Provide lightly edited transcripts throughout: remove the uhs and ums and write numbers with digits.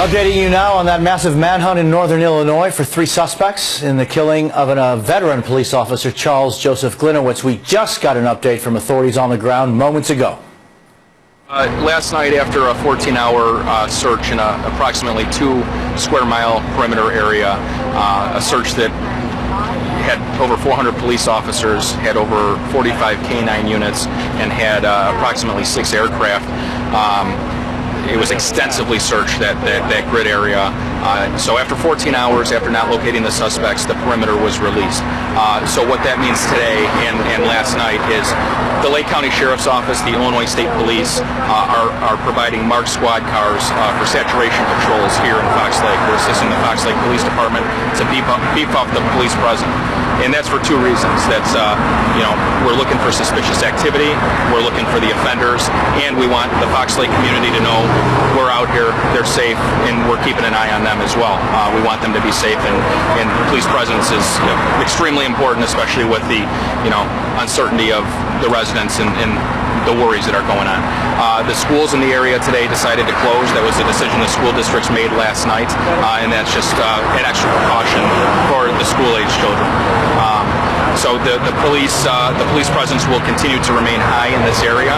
Updating you now on that massive manhunt in northern Illinois for 3 suspects in the killing of a veteran police officer, Charles Joseph Glinowitz. We just got an update from authorities on the ground moments ago. Last night, after a 14-hour search in a approximately 2 square mile perimeter area, a search that had over 400 police officers, had over 45 K9 units, and had approximately 6 aircraft. It was extensively searched, that grid area. So after 14 hours, after not locating the suspects, the perimeter was released. So what that means today and last night is the Lake County Sheriff's Office, the Illinois State Police are providing marked squad cars for saturation patrols here in Fox Lake. We're assisting the Fox Lake Police Department to beef up the police presence. And that's for 2 reasons. That's, we're looking for suspicious activity, we're looking for the offenders, and we want the Fox Lake community to know we're out here, they're safe, and we're keeping an eye on them as well. We want them to be safe, and police presence is extremely important, especially with the, uncertainty of the residents and the worries that are going on. The schools in the area today decided to close. That was a decision the school districts made last night, and that's just an extra precaution for the school-age children. So the police presence will continue to remain high in this area.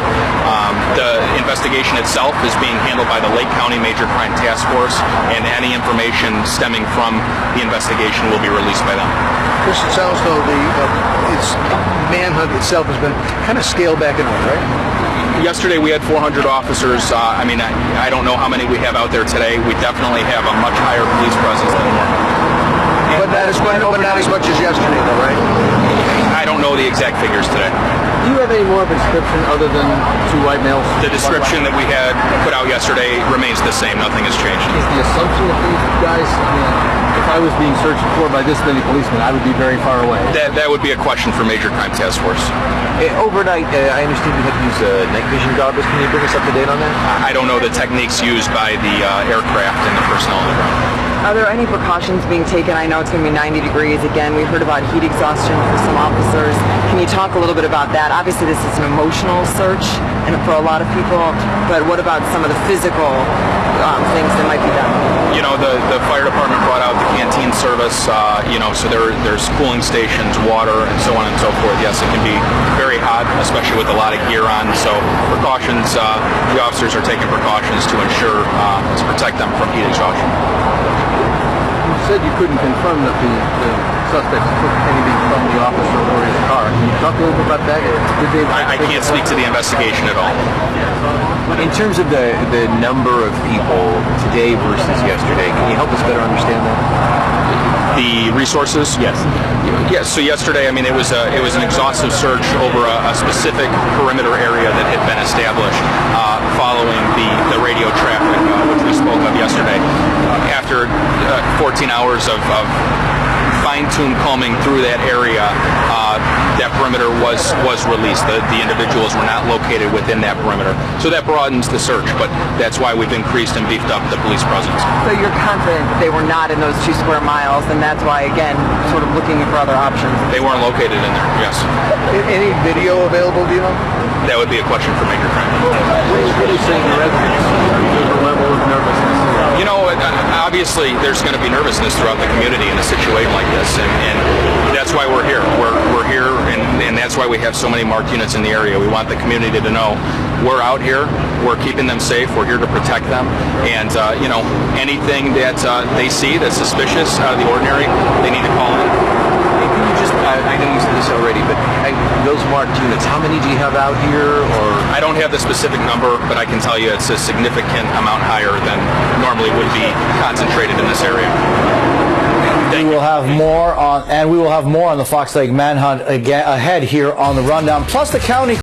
The investigation itself is being handled by the Lake County Major Crime Task Force, and any information stemming from the investigation will be released by them. Chris, it sounds though its manhunt itself has been kind of scaled back in order, right? Yesterday we had 400 officers. I don't know how many we have out there today. We definitely have a much higher police presence than normal. But not as much as yesterday, though, right? I don't know the exact figures today. Do you have any more of a description other than 2 white males? The description that we had put out yesterday remains the same. Nothing has changed. Is the assumption that these guys, if I was being searched for by this many policemen, I would be very far away? That would be a question for Major Crime Task Force. Overnight, I understand you had to use night vision goggles. Can you bring us up to date on that? I don't know the techniques used by the aircraft and the personnel on the ground. Are there any precautions being taken? I know it's going to be 90 degrees. Again, we heard about heat exhaustion for some officers. Can you talk a little bit about that? Obviously, this is an emotional search and for a lot of people, but what about some of the physical things that might be done? The fire department brought out the canteen service, so there's cooling stations, water, and so on and so forth. Yes, it can be very hot, especially with a lot of gear on, so precautions, the officers are taking precautions to ensure, to protect them from heat exhaustion. You said you couldn't confirm that the suspects took anything from the officer or his car. Can you talk a little bit about that? I can't speak to the investigation at all. In terms of the number of people today versus yesterday, can you help us better understand that? The resources? Yes. Yes. So yesterday, it was an exhaustive search over a specific perimeter area that had been established following the radio traffic, which we spoke of yesterday. After 14 hours of fine-tuned combing through that area, that perimeter was released. The individuals were not located within that perimeter. So that broadens the search, but that's why we've increased and beefed up the police presence. So you're confident that they were not in those 2 square miles, and that's why, again, sort of looking for other options? They weren't located in there, yes. Any video available, do you know? That would be a question for Major Crime. What are you really saying to residents? There's a level of nervousness. Obviously, there's going to be nervousness throughout the community in a situation like this, and that's why we're here. We're here, and that's why we have so many marked units in the area. We want the community to know we're out here, we're keeping them safe, we're here to protect them, and anything that they see that's suspicious, out of the ordinary, they need to call in. Can you just, I know you said this already, but those marked units, how many do you have out here? Or I don't have the specific number, but I can tell you it's a significant amount higher than normally would be concentrated in this area. We will have more on the Fox Lake manhunt ahead here on the rundown. Plus, the county